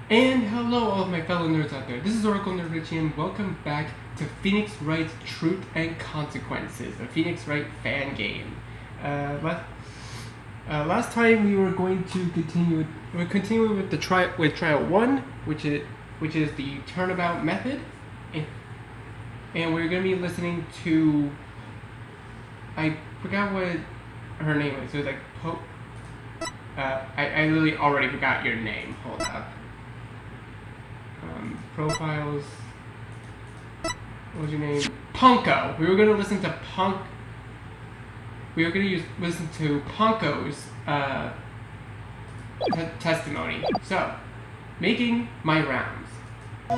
And hello all of my fellow nerds out there, this is Oracle Nerd Richie and welcome back to Phoenix Wright's Truth and Consequences, a Phoenix Wright fan game. Last time we were going to continue with the trial 1, which is the turnabout method, and we're going to be listening to, I forgot what her name was. It was like I literally already forgot your name. Hold up. Profiles. What was your name? Ponco. We were going to listen to listen to Ponco's testimony. So, making my rounds. One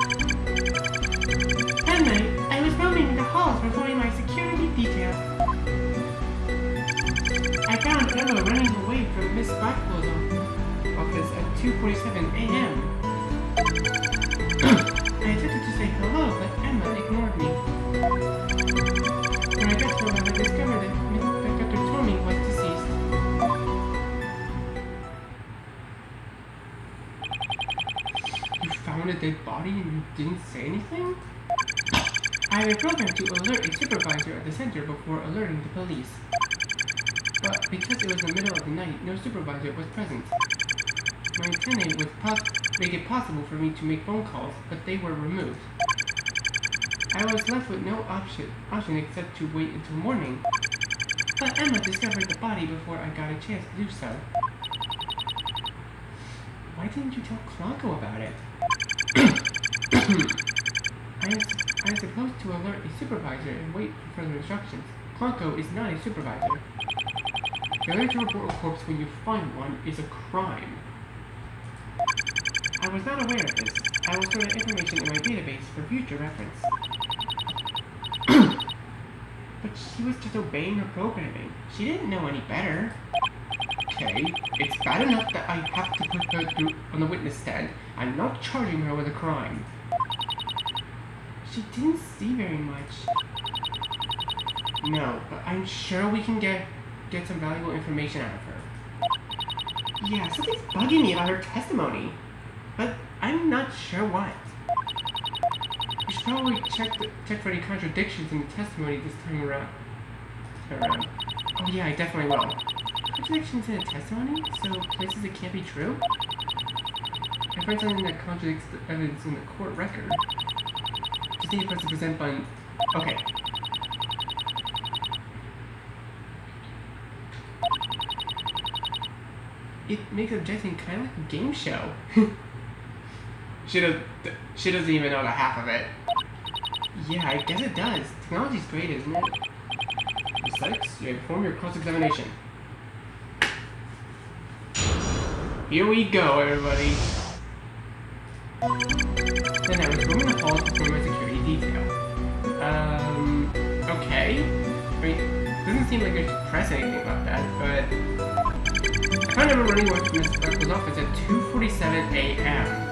night, I was roaming the halls performing my security detail. I found Emma running away from Miss Blackwell's office at 2:47 a.m. I attempted to say hello, but Emma ignored me. When I got to her, I discovered that Dr. Tommy was deceased. You found a dead body and you didn't say anything? I had programmed to alert a supervisor at the center before alerting the police. But because it was the middle of the night, no supervisor was present. My antennae would make it possible for me to make phone calls, but they were removed. I was left with no option except to wait until morning. But Emma discovered the body before I got a chance to do so. Why didn't you tell Clonco about it? I am supposed to alert a supervisor and wait for further instructions. Clonco is not a supervisor. Failing to report a corpse when you find one is a crime. I was not aware of this. I will store the information in my database for future reference. But she was just obeying her programming. She didn't know any better. Okay, it's bad enough that I have to put her through on the witness stand. I'm not charging her with a crime. She didn't see very much. No, but I'm sure we can get some valuable information out of her. Yeah, something's bugging me about her testimony. But I'm not sure what. We should probably check for any contradictions in the testimony this time around. Oh yeah, I definitely will. Contradictions in a testimony? So places it can't be true? I find something that contradicts the evidence in the court record. Just need to press the present button. Okay. It makes objecting kind of like a game show. She doesn't even know the half of it. Yeah, I guess it does. Technology's great, isn't it? Besides, you perform your cross-examination. Here we go, everybody. Then I was roaming the halls before my security detail. Okay. I mean, it doesn't seem like I should press anything about that, but I found Emma running away from Miss Blackwell's office at 2:47 a.m.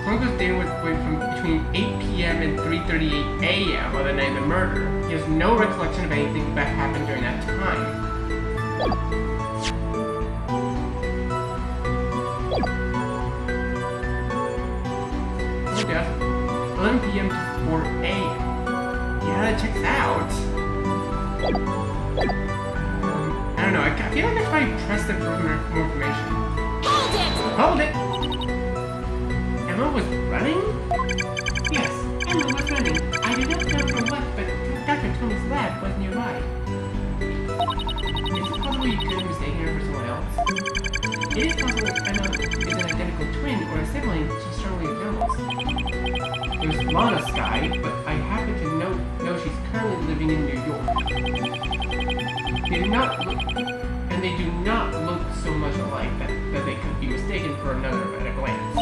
Clonco's day went from between 8 p.m. and 3:38 a.m. on the night of the murder. He has no recollection of anything that happened during that time. Okay, 11 p.m. to 4 a.m. Yeah, that checks out. I don't know, I feel like I should probably press them for more information. Hold it! Hold it! Emma was running? Yes, Emma was running. I do not know for what, but Dr. Tony's lab was nearby. Is it possible you could have mistaken her for someone else? It is possible that Emma is an identical twin or a sibling she strongly resembles. There's Lana Sky, but I happen to know she's currently living in New York. They do not look so much alike that they could be mistaken for another at a glance.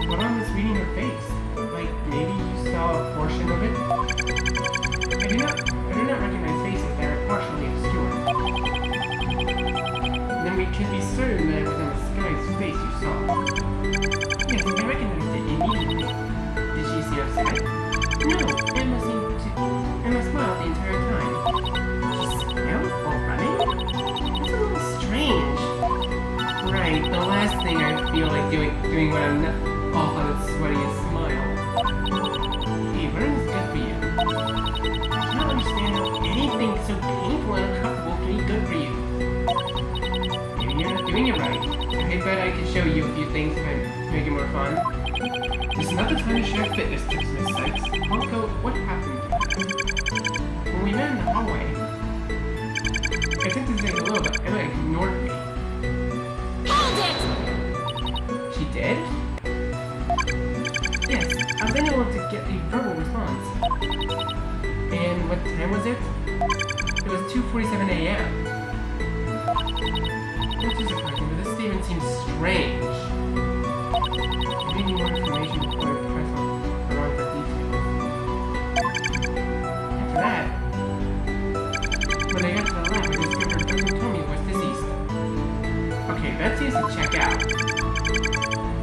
What I'm misreading her face? Like, maybe you saw a portion of it? I do not recognize faces that are partially obscured. Then we can be certain that it was Emma Sky's face you saw. Yes, I recognized it immediately. Did she seem upset? No, Emma seemed doing what I'm not off on its sweatiest smile. Hey, running is good for you. I cannot understand how anything so painful and uncomfortable can be good for you. Maybe you're not doing it right. I bet I can show you a few things to make it more fun. This is not the time to share fitness tips, Miss Sykes. Ponco, what happened? When we met in the hallway, I attempted to say hello, but Emma ignored me. Hold it! She did? Yes, I was unable to get a verbal response. And what time was it? It was 2:47 a.m. Not too surprising, but this statement seems strange. I need more information before I press on the wrong for details. After that, when I got to the lab, I discovered Dr. Tommy was deceased. Okay, that seems to check out.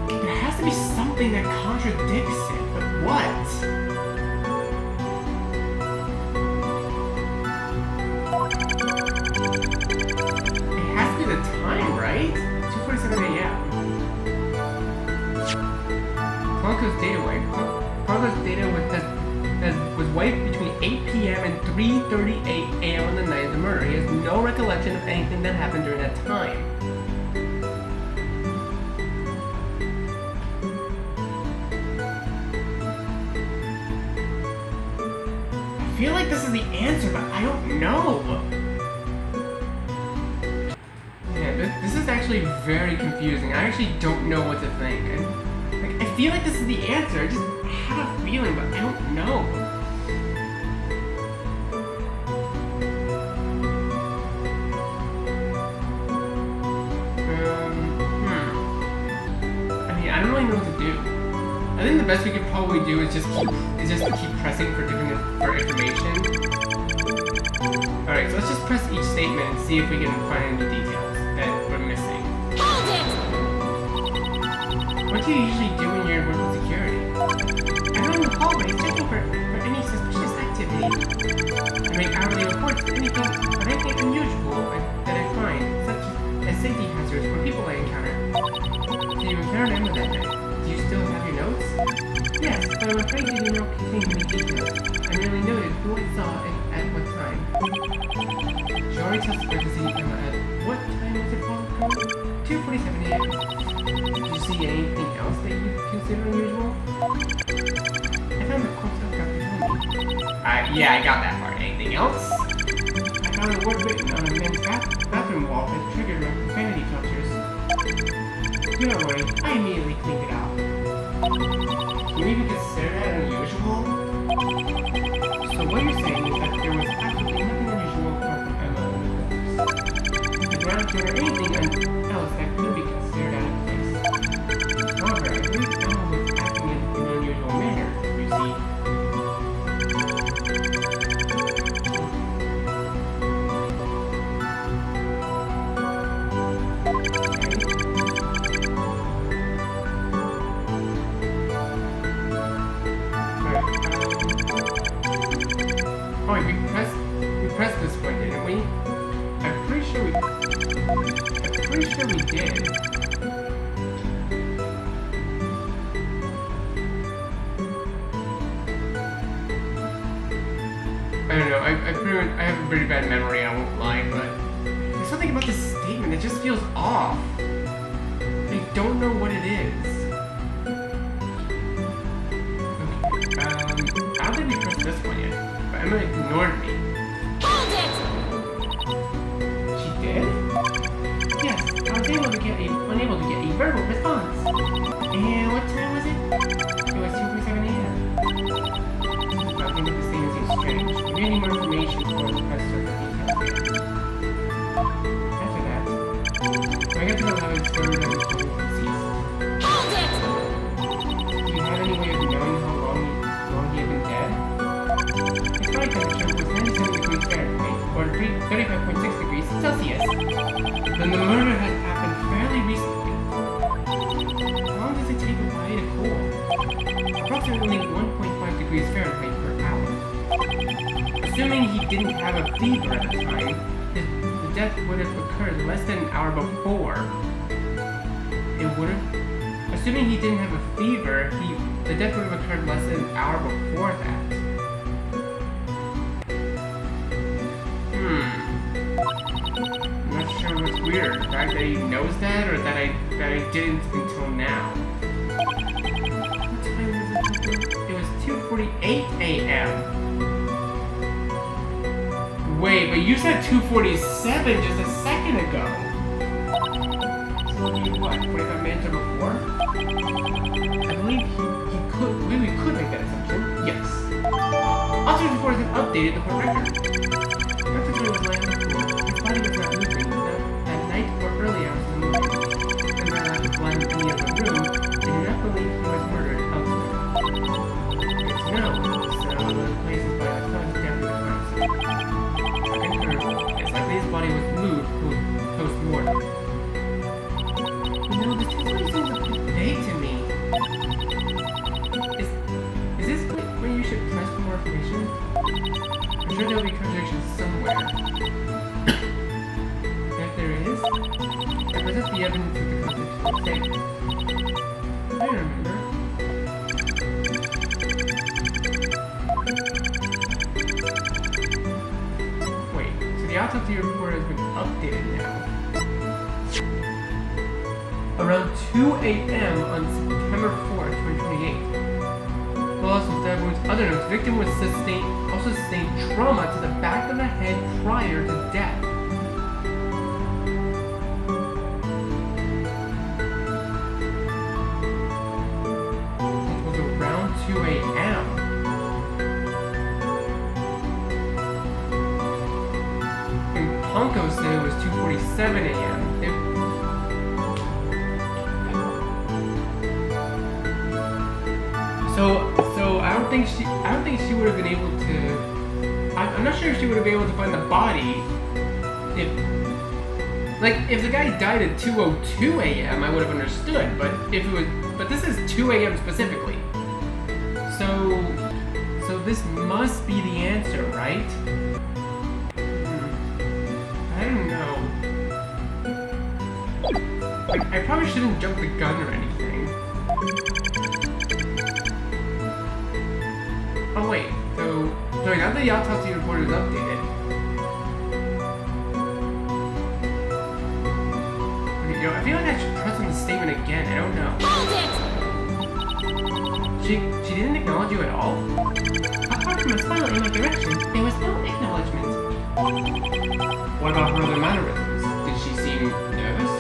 There has to be something that contradicts it, but what? It has to be the time, right? 2:47 a.m. Clonco's data was wiped between 8 p.m. and 3:38 a.m. on the night of the murder. He has no recollection of anything that happened during that time. I feel like this is the answer, but I don't know. Yeah, this is actually very confusing. I actually don't know what to think. I feel like this is the answer. I just have a feeling, but I don't know. I mean, I don't really know what to do. I think the best we could probably do is just keep pressing for information. Alright, so let's just press each statement and see if we can find any details that we're missing. Hold it! What do you usually do when you're working security? I'm in the hallway checking for any suspicious activity. I make hourly reports of anything unusual that I find, such as safety hazards for people I encounter. So you encountered Emma that night. Do you still have your notes? Yes, but I'm afraid you do not contain many details. I merely noted who I saw and at what time. She already testified to seeing Emma at what time was it, Paul? 2:47 a.m. Did you see anything else that you consider unusual? I found the corpse of Dr. Tommy. Yeah, I got that part. Anything else? I found a word written on a men's bathroom wall that triggered my profanity filters. Do not worry, I immediately cleaned it out. Can you even consider that unusual? So what you're saying is that there was absolutely nothing unusual apart from Emma and the corpse. You did not encounter anything else that could be considered out of place. However, I believe Emma was acting in an unusual manner, you see. Oh, we pressed this one, didn't we? I'm pretty sure we did. I don't know, I have a pretty bad memory, I won't lie, but there's something about this statement that just feels off. I don't know what it is. Okay, I don't think we pressed this one yet, but Emma ignored me. Hold it! She did? Yes, I was unable to get a verbal response. And what time was it? It was 2:47 a.m. I think this thing seems strange. We need more information before the press starts the details. After that, when I got to the lab and discovered that Tommy was deceased. Hold it! Do you have any way of knowing how long he had been dead? His body temperature was 97 degrees Fahrenheit, or 35.6 degrees Celsius. Then the murder had happened fairly recently. How long does it take a body to cool? Approximately 1.5 degrees Fahrenheit per hour. Assuming he didn't have a fever at the time, the death would have occurred less than an hour before. It would have assuming he didn't have a fever, the death would have occurred less than an hour before that. I'm not sure what's weird. The fact that he knows that, or that I didn't until now. What time was it? It was 2:48 a.m. Wait, but you said 2:47 just a second ago. So what, 45 minutes or before? I believe we could make that assumption. Yes. Officer's report has been updated to court record. Dr. Gray was lying on the floor. His body was not moving, not at night or early hours in the morning. And not allowed to blind any other room, they do not believe he was murdered elsewhere. No, so the place is by the closed down to the crime scene. It's likely his body was moved post-mortem. You know, this testimony seems a bit vague to me. Is this where you should press for more information? I'm sure there will be contradictions somewhere. And if there is, I present the evidence of the contradiction statement. I remember. The autopsy report has been updated now. Around 2 a.m. on September 4, 2028. Wallace was diagnosed with other notes. Victim was also sustained trauma to the back of the head prior to death. It was around 2 a.m. Ponco said it was 2:47 a.m. So I don't think she would have been able to. I'm not sure if she would have been able to find the body. If the guy died at 2:02 a.m., I would have understood. But this is 2 a.m. specifically. So this must be the answer, right? I don't know. I probably shouldn't jump the gun or anything. Oh wait, so now that the autopsy report is updated. Okay, I feel like I should press on the statement again. I don't know. Hold it! She didn't acknowledge you at all? Apart from a smile in my direction, there was no acknowledgement. What about her other mannerisms? Did she seem nervous?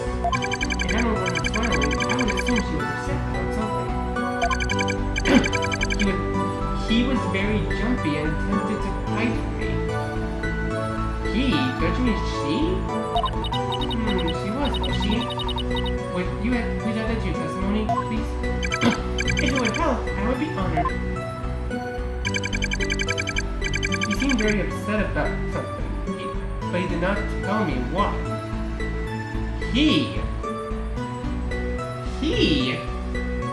If Emma wasn't smiling, I would assume she was upset about something. He was very jumpy and attempted to hide from me. He? Don't you mean she? She was she? Would you please add that to your testimony, please? If it would help, I would be honored. He seemed very upset about something. But he did not tell me what. He?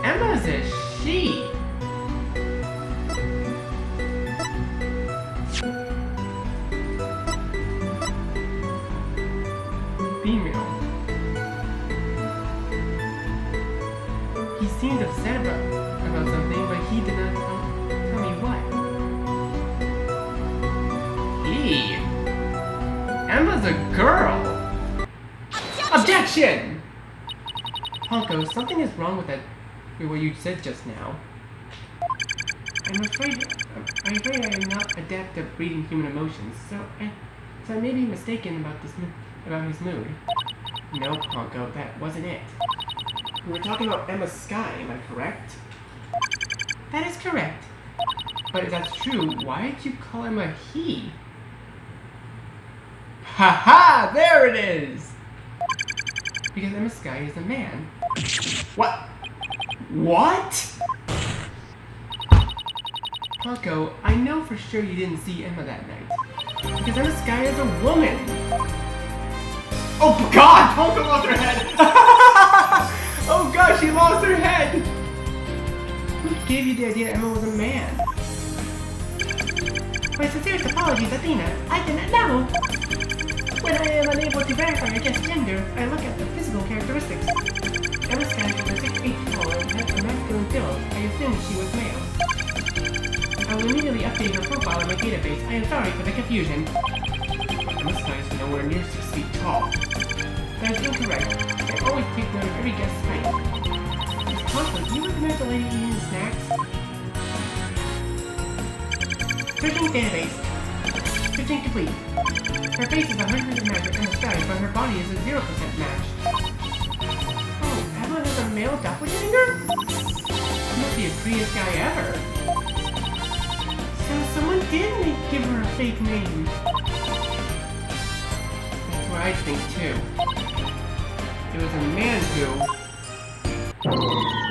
Emma's a she. Female. He seemed upset about something, but he did not tell me what. He? Emma's a girl! Objection! Ponco, something is wrong with what you said just now. I'm afraid I am not adept at reading human emotions, so I may be mistaken about his mood. No, Ponco, that wasn't it. We were talking about Emma Sky, am I correct? That is correct. But if that's true, why did you call him a he? Haha! There it is! Because Emma Sky is a man. What? What? Ponco, I know for sure you didn't see Emma that night. Because Emma Sky is a woman! Oh god! Ponco lost her head! Oh god, she lost her head! Who gave you the idea Emma was a man? My sincerest apologies, Athena. I did not know! When I am unable to verify a guest's gender, I look at the physical characteristics. Emma Sky was 6 feet tall and had a masculine build. I assumed she was male. I will immediately update her profile in my database. I am sorry for the confusion. Emma Sky is nowhere near 6 feet tall. That is incorrect. I always take note of every guest's height. Miss Ponco, do you recognize the lady eating snacks? Searching database. Searching complete. Her face is 100% match with Emma Sky, but her body is a 0% match. Oh, Emma has a male doppelganger? That must be the prettiest guy ever. So someone did give her a fake name. That's what I think too. It was a man who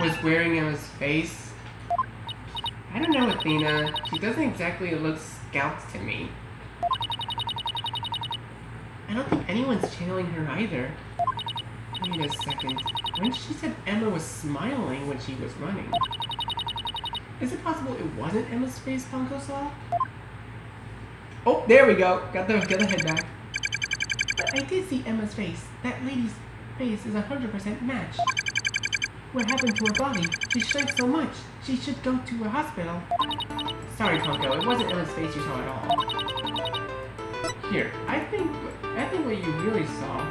was wearing Emma's face. I don't know, Athena. She doesn't exactly look scouts to me. I don't think anyone's channeling her either. Wait a second. When she said Emma was smiling when she was running, is it possible it wasn't Emma's face Ponco saw? Oh, there we go. Got the head back. But I did see Emma's face. That lady's face is 100% match. What happened to her body? She shrank so much. She should go to a hospital. Sorry, Ponco. It wasn't Emma's face you saw at all. Here, I think what you really saw.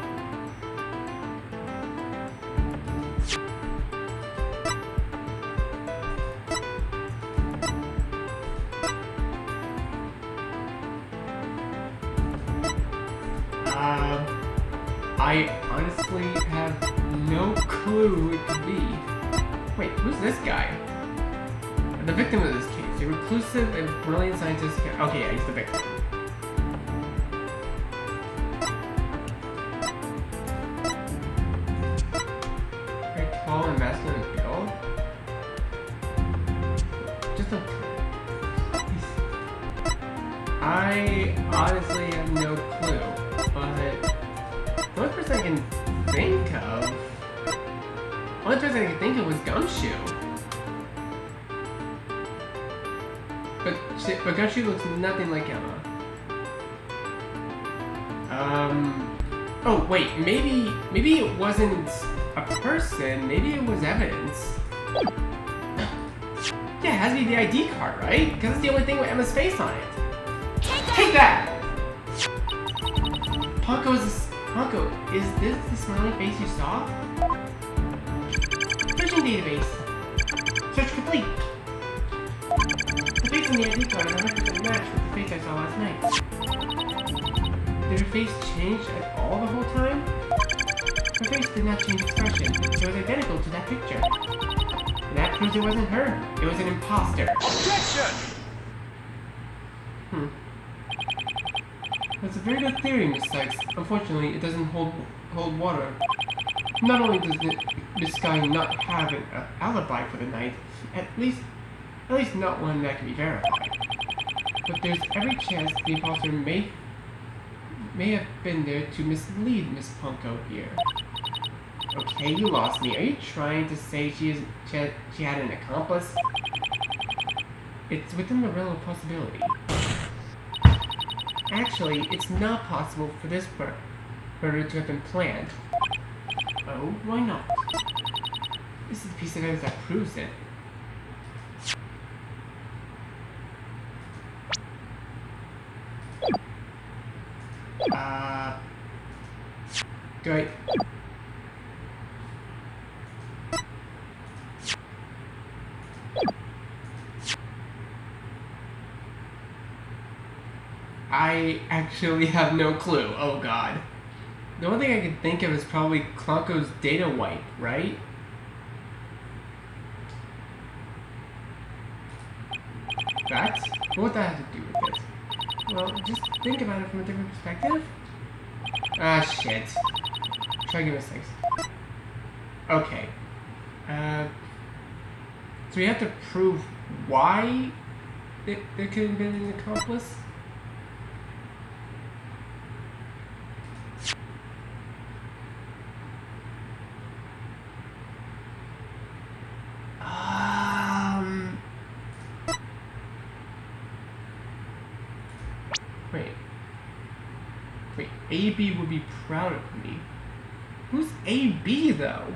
I honestly have no clue who it could be. Wait, who's this guy? The victim of this case, a reclusive and brilliant scientist. Okay, yeah, he's the victim. Very tall and masculine build. Just a. I honestly have no clue, but. The only person I can think of was Gumshoe. But Gumshoe looks nothing like Emma. Oh wait, maybe it wasn't a person. Maybe it was evidence. Yeah, it has to be the ID card, right? Because it's the only thing with Emma's face on it. Take that! Ponco, is this the smiling face you saw? Searching database. Search complete. The face on the ID card is 100% match with the face I saw last night. Did her face change at all the whole time? Her face did not change expression. It was identical to that picture. And that proves it wasn't her. It was an imposter. Objection! That's a very good theory, Miss Sykes. Unfortunately, it doesn't hold water. Not only does this guy not have an alibi for the night, at least not one that can be verified. But there's every chance the imposter may have been there to mislead Miss Ponco here. Okay, you lost me. Are you trying to say she had an accomplice? It's within the realm of possibility. Actually, it's not possible for this murder to have been planned. Oh, why not? This is a piece of evidence that proves it. Do I... I actually have no clue. Oh god. The only thing I can think of is probably Clonco's data wipe, right? That's? What would that have to do with this? Well, just think about it from a different perspective. Ah, shit. Try give mistakes. Okay. So we have to prove why there could have been an accomplice? Wait, AB would be proud of me. Who's AB though?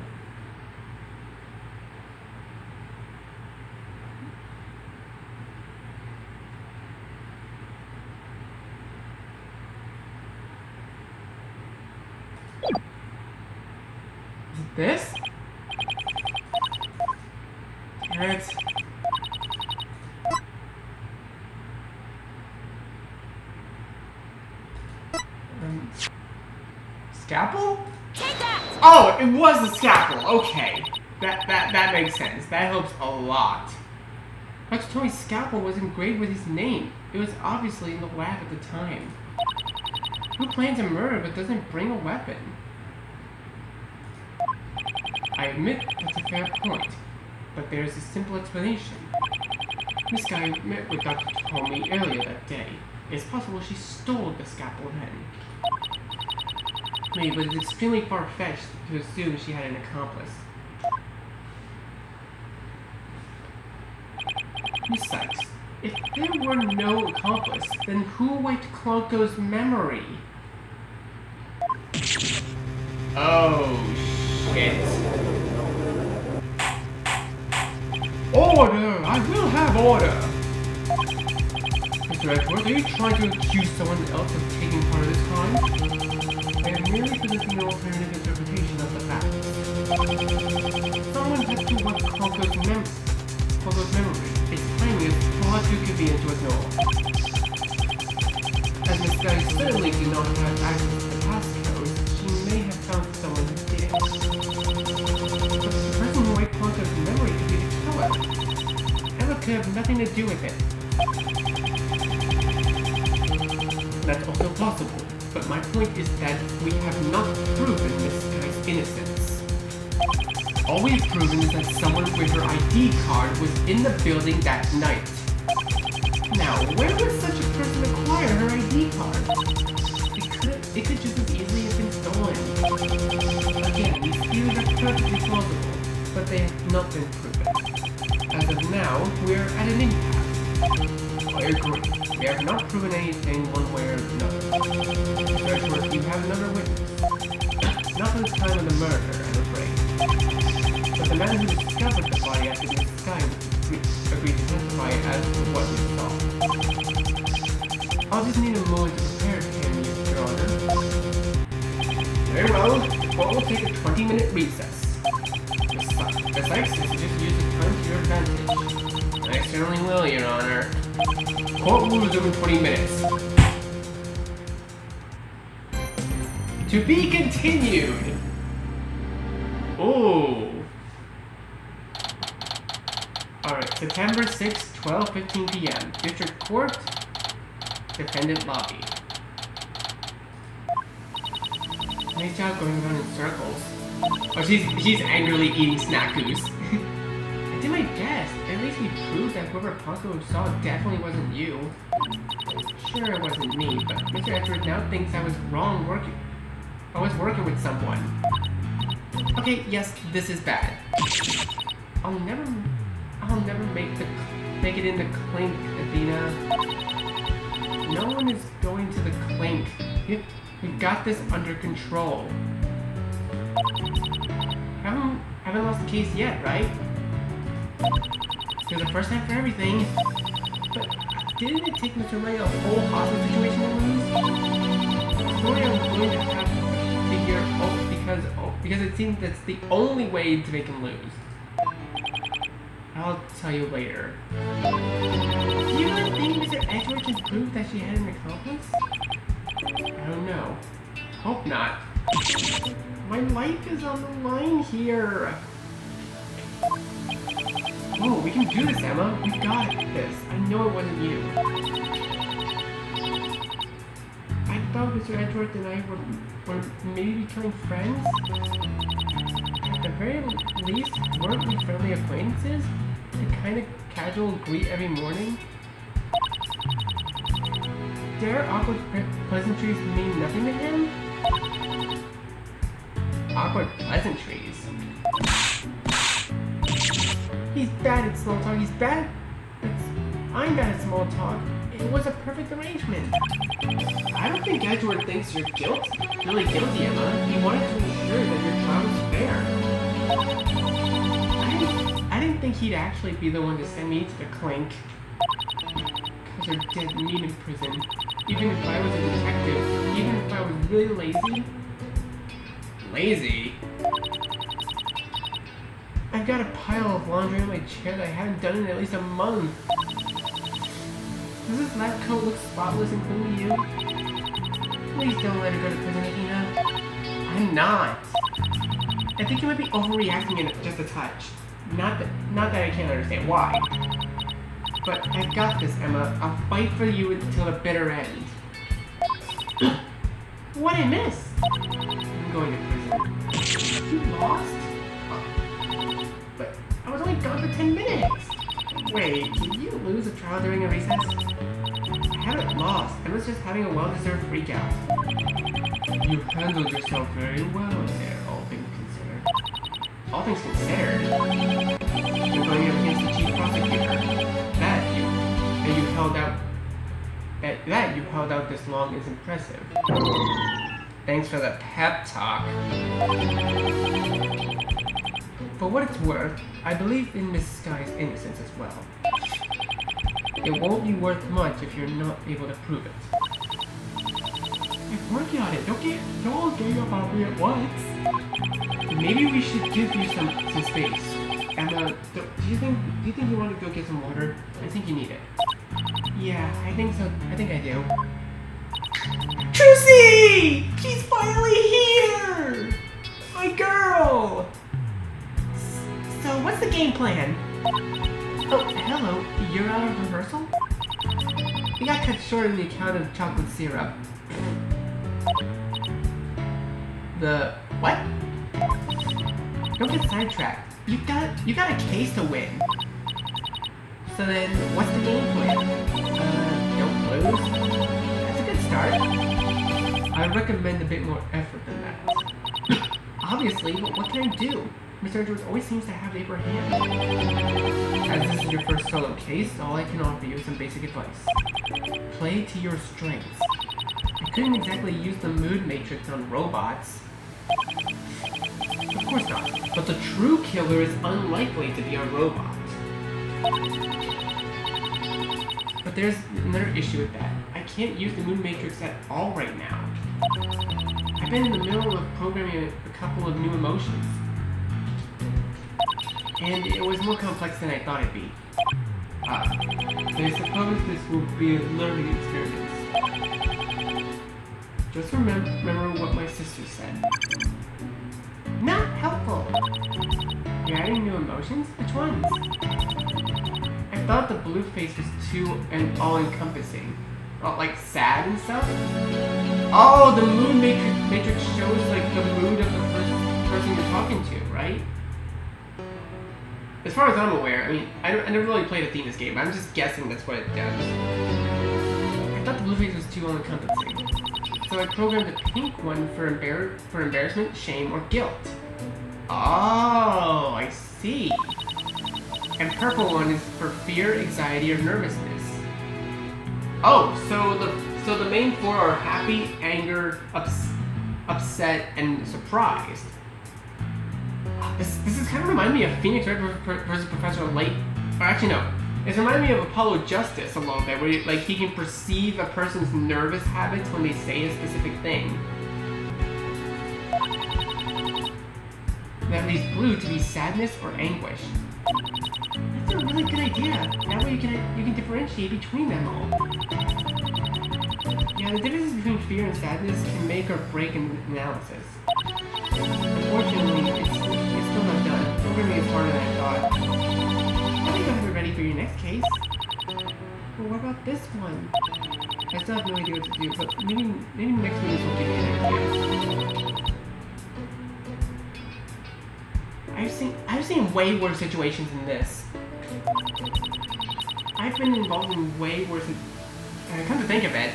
Is it this? Carrots. Scalpel? Take that! Oh, it was a scalpel. Okay, that makes sense. That helps a lot. Dr. Tony's scalpel was engraved with his name. It was obviously in the lab at the time. Who plans a murder but doesn't bring a weapon? I admit that's a fair point, but there's a simple explanation. This guy met with Dr. Tommy earlier that day. It's possible she stole the scalpel then. Maybe, but it's extremely far-fetched to assume she had an accomplice. Besides, if there were no accomplice, then who wiped Clonco's memory? Oh, shit. Order! I will have order! Mr. Edward, are you trying to accuse someone else of taking part of this crime? I am merely presenting an alternative interpretation of the facts. Someone has to wipe Clonco's memory. Its timing is far too convenient to ignore. As Miss Guy certainly do not have access to the passcode, she may have found someone who did it. But the person who wiped Clonco's memory could be the killer. Emma could have nothing to do with it. That's also possible, but my point is that we have not proven Miss Guy's innocence. All we've proven is that someone with her ID card was in the building that night. Now, where would such a person acquire her ID card? It could just as easily have been stolen. Again, these theories are perfectly plausible, but they have not been proven. As of now, we're at an impasse. I agree. We have not proven anything one way or another. Therefore, you have another witness. Not for the time of the murder, I'm afraid. But the man who discovered the body after Miss Sky agreed to testify as to what he saw. I'll just need a moment to prepare him, Your Honor. Very well. The court will take a 20-minute recess. Besides, since you just use the time to your advantage. I certainly will, Your Honor. Court will resume in 20 minutes. To be continued! Oh. Alright, September 6, 12:15 p.m. District Court, Defendant Lobby. Nice job going around in circles. Oh, she's angrily eating snackoos. I did my best. At least we proved that whoever Ponco saw definitely wasn't you. Sure, it wasn't me, but Mr. Edward now thinks I was wrong working. I was working with someone. Okay, yes, this is bad. I'll never make it in the clink, Athena. No one is going to the clink. We've got this under control. Haven't lost the case yet, right? There's a first time for everything. But didn't it take Mr. Wright a whole hostage situation to lose? The story I'm going to have to hear because it seems that's the only way to make him lose. I'll tell you later. Do you really think Mr. Edward can prove that she had an accomplice? I don't know. Hope not. My life is on the line here. Oh, we can do this, Emma. We got this. I know it wasn't you. I thought Mr. Edward and I were maybe becoming friends. At the very least, weren't we friendly acquaintances? The kind of casual greet every morning? Did our awkward pleasantries mean nothing to him? Awkward pleasantries? He's bad at small talk. I'm bad at small talk. It was a perfect arrangement. I don't think Edward thinks you're really guilty, Emma. He wanted to ensure that your trial was fair. I didn't think he'd actually be the one to send me to the clink. Cause they're dead meat in prison. Even if I was a detective, even if I was really lazy. Lazy? I've got a pile of laundry on my chair that I haven't done in at least a month. Does this lab coat look spotless and clean to you? Please don't let her go to prison, Athena. I'm not. I think you might be overreacting in just a touch. Not that I can't understand why. But I've got this, Emma. I'll fight for you until the bitter end. What'd I miss? I'm going to prison. You lost? But I was only gone for 10 minutes. Wait, did you lose a trial during a recess? I haven't lost. I was just having a well-deserved freakout. You handled yourself very well there, all things considered. All things considered? You're going up against the chief prosecutor. That you held out this long is impressive. Thanks for the pep talk. For what it's worth, I believe in Miss Sky's innocence as well. It won't be worth much if you're not able to prove it. I'm working on it. Don't all gang up on me at once. Maybe we should give you some space. Emma, do you think you want to go get some water? I think you need it. Yeah, I think so. I think I do. Trucy! She's finally here! My girl! So, what's the game plan? Oh, hello. You're out of rehearsal? We got cut short in the account of chocolate syrup. The... what? Don't get sidetracked. You got a case to win. So then, what's the game plan? Don't lose? That's a good start. I recommend a bit more effort than that. Obviously, but what can I do? Mr. Edwards always seems to have the upper hand. As this is your first solo case, all I can offer you is some basic advice. Play to your strengths. I couldn't exactly use the mood matrix on robots. Of course not. But the true killer is unlikely to be a robot. But there's another issue with that. I can't use the mood matrix at all right now. I've been in the middle of programming a couple of new emotions. And it was more complex than I thought it'd be. I suppose this will be a learning experience. Just remember what my sister said. Not helpful. You're adding new emotions? Which ones? I thought the blue face was too all-encompassing. Oh, like sad and stuff? Oh, the mood matrix shows like the mood of the person you're talking to, right? As far as I'm aware, I mean, I never really played Athena's game. I'm just guessing that's what it does. I thought the blue face was too all-encompassing. So I programmed a pink one for embarrassment, shame, or guilt. Oh, I see. And purple one is for fear, anxiety, or nervousness. Oh, so the main four are happy, anger, upset, and surprised. This is kind of reminding me of Phoenix Wright versus Professor Light. Or actually, no. It's reminding me of Apollo Justice a little bit, where he can perceive a person's nervous habits when they say a specific thing. That leaves blue to be sadness or anguish. That's a really good idea. That way you can differentiate between them all. Yeah, the differences between fear and sadness can make or break an analysis. Unfortunately, it's still not done. Programming is harder than I thought. I think I'll have it ready for your next case. But what about this one? I still have no idea what to do, but maybe next one will give me an idea. I've seen way worse situations than this. I've been involved in way worse. Come to think of it.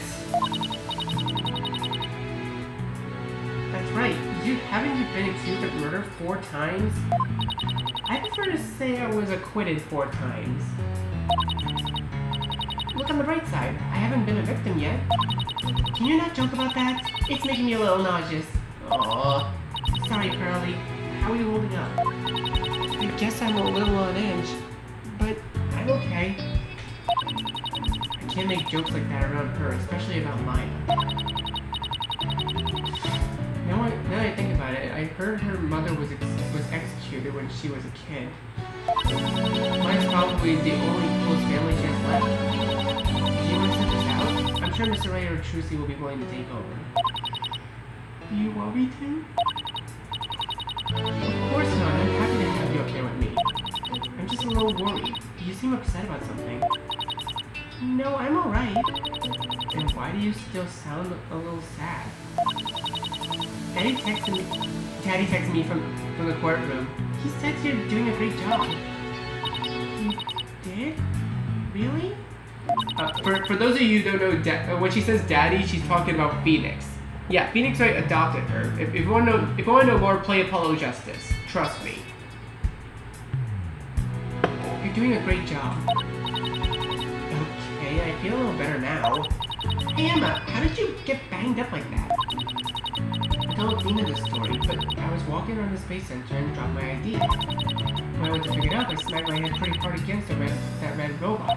That's right. Haven't you been accused of murder 4 times? I prefer to say I was acquitted 4 times. Look on the bright side. I haven't been a victim yet. Can you not joke about that? It's making me a little nauseous. Aww. Sorry, Pearly. How are you holding up? I guess I'm a little on edge, but I'm okay. I can't make jokes like that around her, especially about Maya. Now that I think about it, I heard her mother was executed when she was a kid. Maya's probably the only close family she has left. Do you want to set this out? I'm sure Mr. Wright or Trucy will be willing to take over. Do you want me to? Of course not. I'm happy to have you up there with me. I'm just a little worried. You seem upset about something. No, I'm alright. Then why do you still sound a little sad? Daddy texted me from the courtroom. He said you're doing a great job. You did? Really? For those of you who don't know, when she says daddy, she's talking about Phoenix. Yeah, Phoenix Wright adopted her. If you want to know more, play Apollo Justice. Trust me. You're doing a great job. Okay, I feel a little better now. Hey Emma, how did you get banged up like that? I told Dina this story, but I was walking around the Space Center and dropped my ID. When I went to pick it up, I smacked my head pretty hard against that red robot.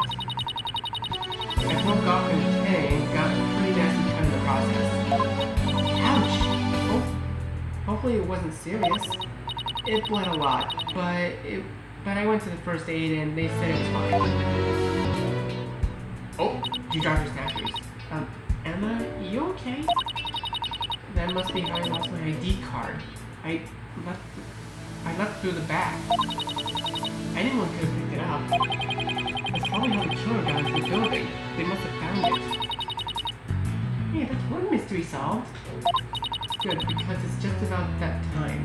I broke off in a and got a pretty nasty cut in the process. Ouch! Hopefully it wasn't serious. It bled a lot, but I went to the first aid and they said it was fine. Oh, you dropped your snappers. Emma, you okay? That must be how I lost my ID card. I left through the back. Anyone could have picked it up. That's probably how the killer got into the building. They must have found it. Hey, that's one mystery solved. Good, because it's just about that time.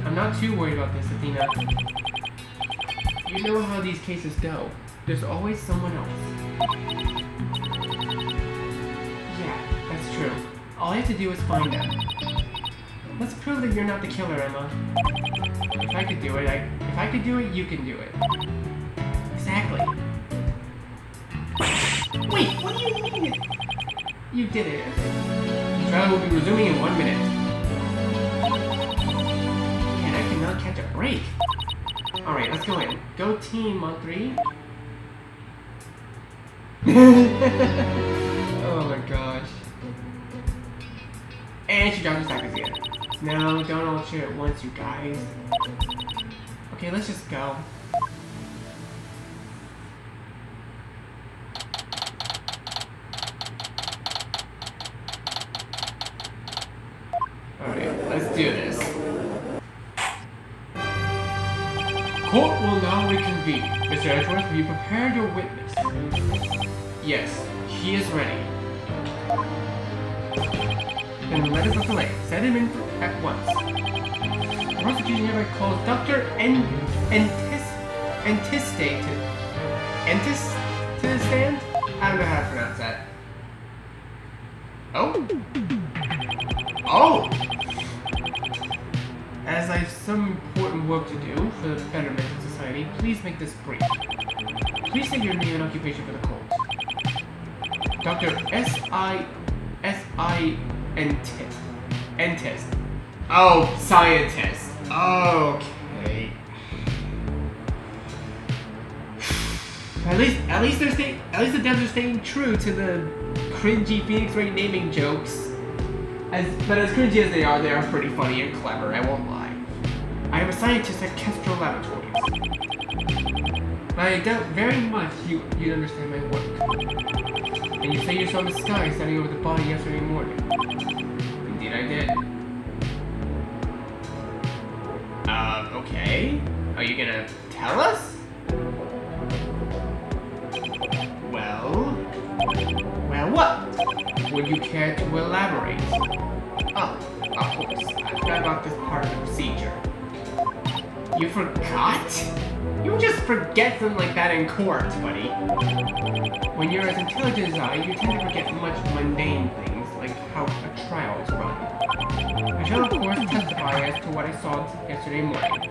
I'm not too worried about this, Athena. You know how these cases go. There's always someone else. Yeah, that's true. All I have to do is find them. Let's prove that you're not the killer, Emma. If I could do it, you can do it. Exactly. Wait, what do you mean? You did it. The trial will be resuming in 1 minute. Man, I cannot catch a break. Alright, let's go in. Go team on 3. Oh my gosh. And she dropped her stackers again. No, don't all cheer at once, you guys. Okay, let's just go. Alright, let's do this. Court will now reconvene. Mr. Edgeworth, have you prepared your witness? Yes, he is ready. Then let us not delay. Set him in at once. The prosecution hereby calls Dr. Antisstand? I don't know how to pronounce that. Oh? Oh! As I have some important work to do for the betterment of society, please make this brief. Please state your name and occupation for the court. Dr. Entist. Oh, scientist. Okay. At least the devs are staying true to the cringy Phoenix Wright naming jokes. But as cringy as they are pretty funny and clever, I won't lie. I am a scientist at Kestrel Laboratories. I doubt very much you'd understand my work. And you say you saw the sky standing over the body yesterday morning. Indeed I did. Okay. Are you gonna tell us? Well, what? Would you care to elaborate? Oh, of course. I forgot about this part of the procedure. You forgot? You just forget something like that in court, buddy. When you're as intelligent as I, you tend to forget much mundane things, like how a trial is run. I shall of course testify as to what I saw yesterday morning.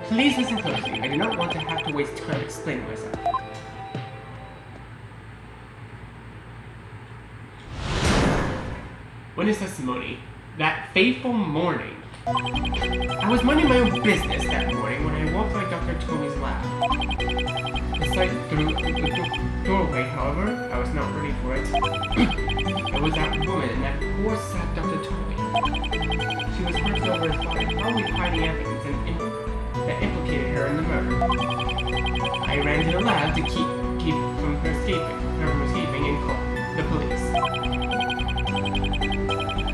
Please listen closely. I do not want to have to waste time explaining myself. Witness testimony. That fateful morning. I was minding my own business that morning when I walked by Dr. Tony's lab. The sight through the doorway, however, I was not ready for it. It was that woman and that poor sad Dr. Tony. She was hunched over his body, probably hiding evidence that implicated her in the murder. I ran to the lab to keep from her escaping and called the police.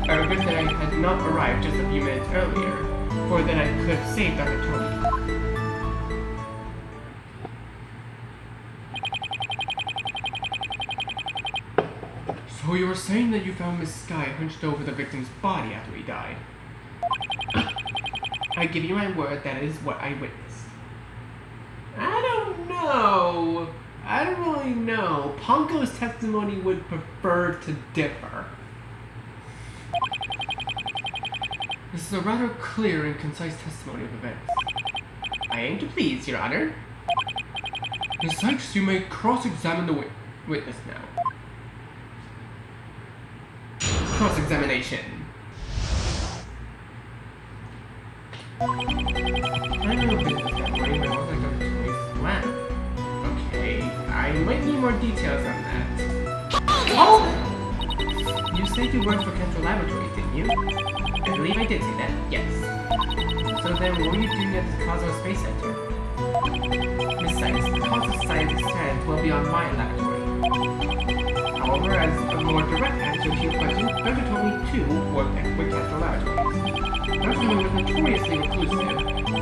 I regret that I had not arrived just a few minutes earlier, for then I could have saved Dr. Tony. So you were saying that you found Miss Sky hunched over the victim's body after he died? I give you my word that is what I witnessed. I don't know. I don't really know. Ponco's testimony would prefer to differ. This is a rather clear and concise testimony of events. I aim to please, Your Honor. Ms. Sykes, you may cross-examine the witness now. Cross-examination. I have no business that morning when I was at Dr. Tony's lab. Okay, I might need more details on that. Oh! You said you worked for Central Laboratories, didn't you? I believe I did say that, yes. So then, what were you doing at the Cosmo Space Center? Miss Sykes, the cause of science extends well beyond my laboratory. However, as a more direct answer to your question, Dr. Tony too worked with Kestrel Laboratories. Dr. Tony was notoriously reclusive,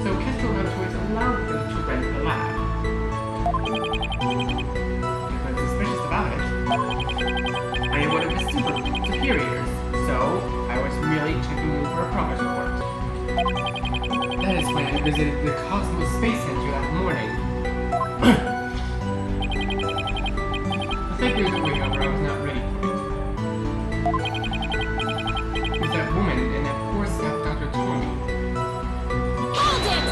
so Kestrel Laboratories allowed them to rent the lab. Nothing suspicious about it. I am one of his superiors, so I was merely checking in for a progress report. That is when I visited the Cosmos Space Center that morning. Thank you for waiting over, I was not ready for it. With that woman and that poor staff Dr. Tony. Hold it!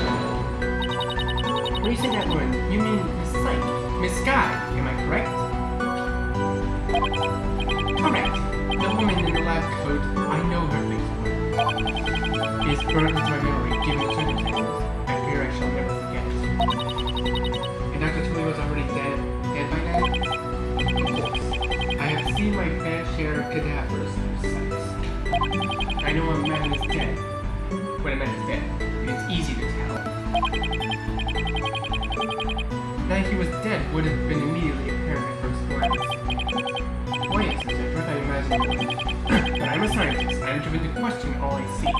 When you say that woman, you mean Miss Sykes, Miss Sky, am I correct? Correct. The woman in the lab coat, I know her face well. It is burned into my memory given the circumstances. I fear I shall never forget it. And Dr. Tony was already dead by now? I have seen my fair share of cadavers and sights. I know a man is dead. When a man is dead, it is easy to tell. That he was dead would have been immediately apparent at first glance. Why, yes, it's a I imagine. But I'm a scientist. I am driven to question all I see.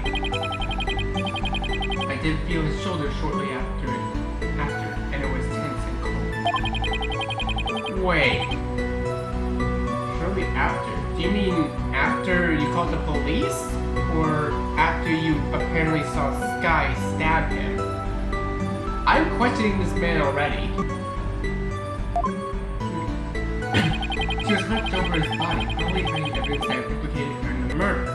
I did feel his shoulder shortly after, and it was tense and cold. Wait. Shortly after? Do you mean after you called the police? Or after you apparently saw Sky stab him? I'm questioning this man already. She was hunched over his body, probably hiding evidence that implicated her in the murder.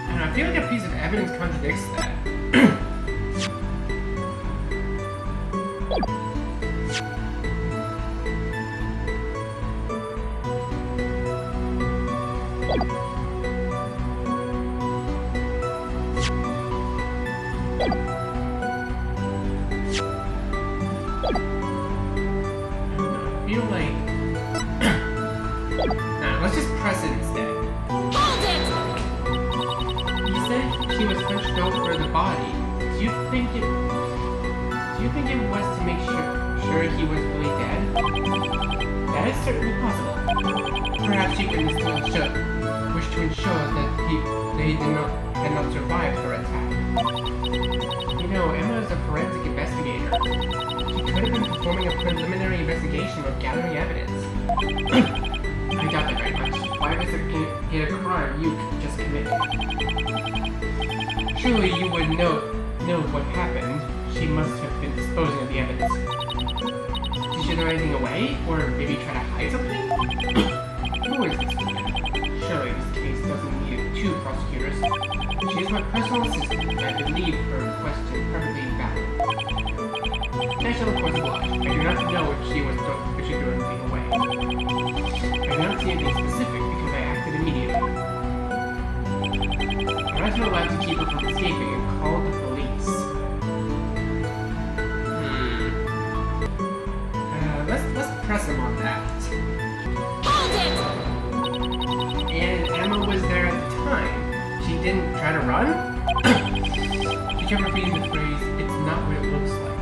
And I feel like a piece of evidence contradicts that. Let's just press it instead. Hold it! You said she was hunched over the body. Do you think it was to make sure he was really dead? That is certainly possible. Perhaps she wished to ensure that they had not survived her attack. You know, Emma is a forensic investigator. She could have been performing a preliminary investigation or gathering evidence. I doubt that very much. Why investigate a crime you just committed? Surely you would know what happened. She must have been disposing of the evidence. Did she throw anything away? Or maybe try to hide something? Who is this woman? Surely this case doesn't need two prosecutors. She is my personal assistant, and I believe her question perfectly valid. National of course obliged. I do not know if she threw anything away. I do not see anything specific because I acted immediately. I was not allowed to keep her from escaping and called the police. Let's press him on that. Hold it! And Emma was there at the time. She didn't try to run? She kept repeating the phrase, "It's not what it looks like."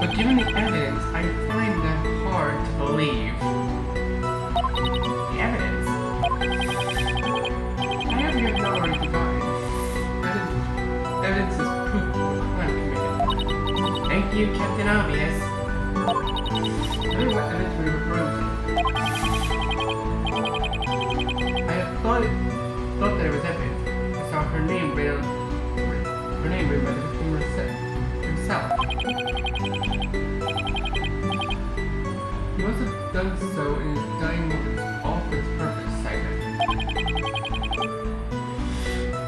But given the evidence, I find that hard to believe. The evidence? I hope you have not already forgotten. Evidence is proof of a crime committed. Thank you, Captain Obvious. I don't know what evidence we're referring to. I had thought that it was evidence. I saw her name written by the victim himself. He must have done so in his dying moments, all for its purpose, Simon.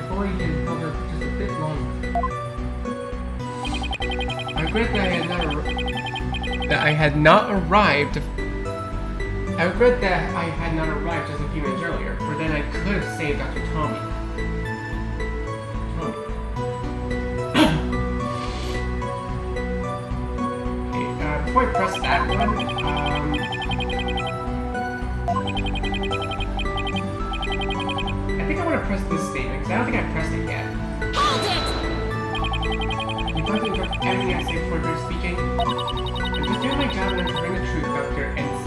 If only he had held up just a bit longer. I regret that I had not arrived just a few minutes earlier, for then I could have saved Dr. Tommy. Okay, before I press that one, I think I want to press this statement, because I don't think I pressed it yet. Hold it! I'm going to interrupt everything I say before you're speaking. I'm just doing my job and uncovering the truth, Dr. Entis.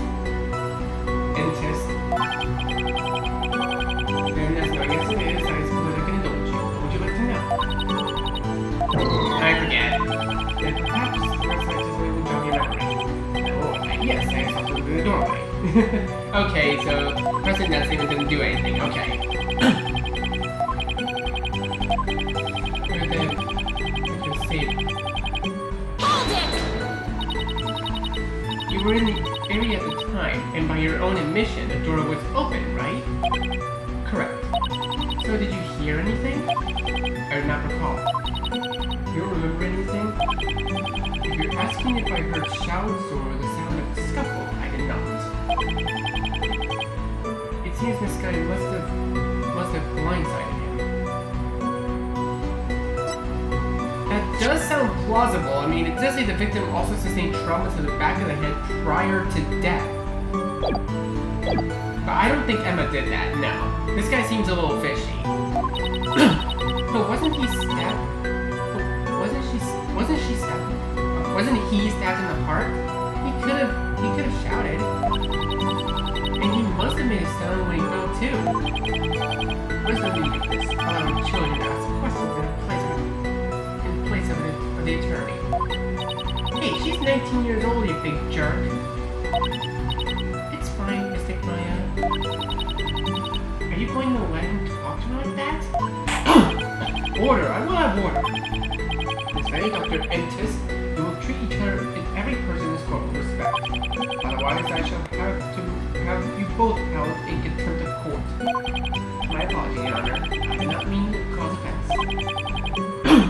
And as knowing as it is, I suppose I can indulge you. What would you like to know? I forget. And perhaps the rest of just will jog your memory. Oh, yes, I saw something through the doorway. Okay, so pressing that statement didn't do anything. Okay. You were in the area at the time, and by your own admission, the door was open, right? Correct. So did you hear anything? I do not recall. You don't remember anything? If you're asking if I heard shouts or the sound of a scuffle, I did not. It seems Miss Guy must have blindsided him. That does sound plausible. I mean, it does say the victim also sustained trauma to the back of the head prior to death. But I don't think Emma did that, no. This guy seems a little fishy. But wasn't he stabbed? Wasn't he stabbed in the heart? He could have shouted. And he must have made a sound when he fell too. Where's the meaning of this? Allowing children to ask questions in place of the attorney. Hey, she's 19 years old, you big jerk. It's fine, Mystic Maya. Are you going to let him talk to her like that? Order! I will have order! Miss Fanny, Dr. Entis, you will treat each other and every person in this court with respect. Otherwise, I shall have you both held in contempt of court. My apology, Your Honor. I did not mean to cause offense.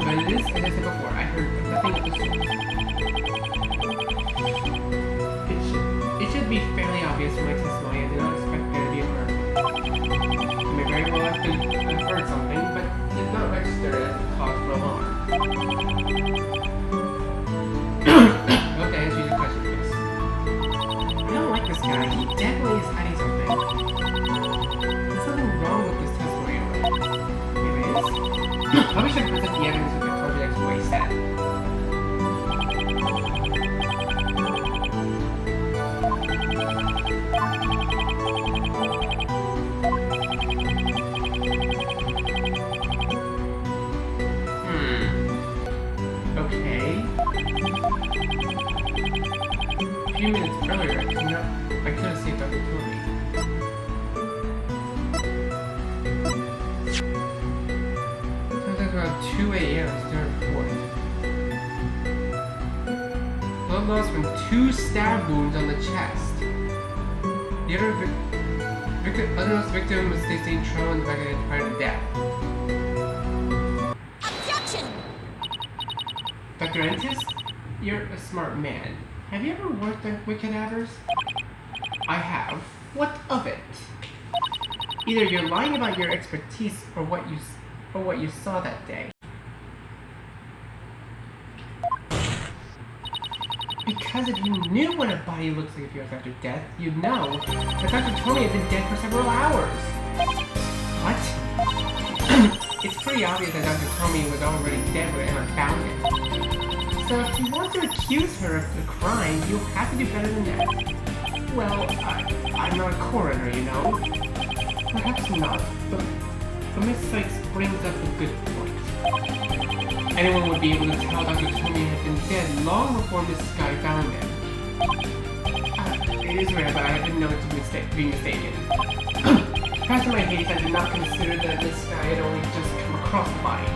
But it is, as I said before, I heard nothing of the sort. It should be fairly obvious from my testimony I did not expect there to be a murder. I may very well have heard something, but did not register it as a cause for alarm. I'll answer your question, please. I don't like this guy. He definitely is hiding something. There's something wrong with this testimony already. Maybe it is. Probably should present the evidence with the project's what he said. Okay. A few minutes earlier, I could have saved Dr. Toby. Sounds around 2 a.m. during report. Blood loss from 2 stab wounds on the chest. The other unknown victim was sustained trauma in the back of the head prior to death. Objection! Dr. Entis? you're a smart man. Have you ever worked with cadavers? I have. What of it? Either you're lying about your expertise or what you saw that day. Because if you knew what a body looks like a few hours after death, you'd know that Dr. Tommy had been dead for several hours. What? It's pretty obvious that Dr. Tommy was already dead when Emma found him. So if you want to accuse her of the crime, you'll have to do better than that. Well, I'm not a coroner, you know. Perhaps not, but Miss Sykes brings up a good point. Anyone would be able to tell Dr. Tommy had been dead long before Miss Sky found him. It is rare, but I didn't know it to be mistaken. Past my haste, I did not consider that Miss Sky had only just come across the body.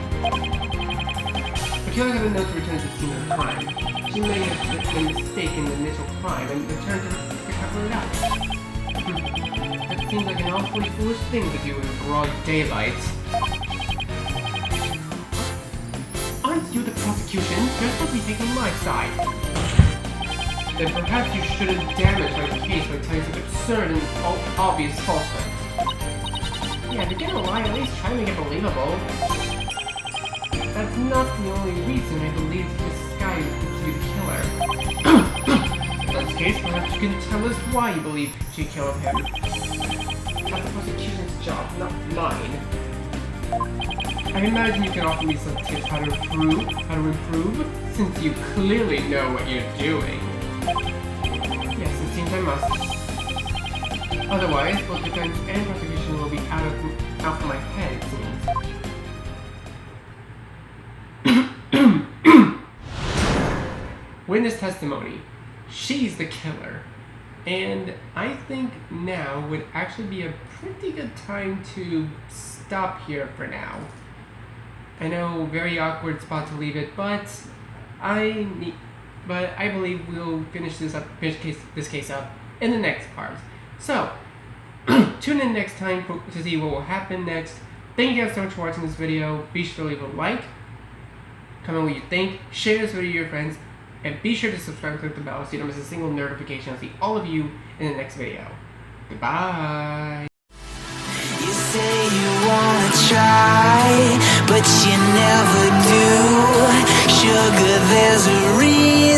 The killer had been known to return to the scene of the crime. She may have been mistaken the initial crime and returned to cover it up. That seems like an awfully foolish thing to do in broad daylight. Aren't you the prosecution? You're supposed to be taking my side. Then perhaps you shouldn't damage my case by telling such absurd and obvious falsehoods. Yeah, if you're gonna lie, at least try to make it believable. That's not the only reason I believe Miss Sky to be the killer. In this case, perhaps you can tell us why you believe she killed him. That's the prosecution's job, not mine. I imagine you can offer me some tips how to improve, since you clearly know what you're doing. Yes, it seems I must. Otherwise, both defense and prosecution will be out from my head, it seems. Witness testimony. She's the killer. And I think now would actually be a pretty good time to stop here for now. I know, very awkward spot to leave it, but I believe we'll finish this case up in the next part. So, tune in next time to see what will happen next. Thank you guys so much for watching this video. Be sure to leave a like, comment what you think, share this video with your friends, and be sure to subscribe and click the bell so you don't miss a single notification. I'll see all of you in the next video. Goodbye! You say you wanna try, but you never do. Sugar, there's a reason.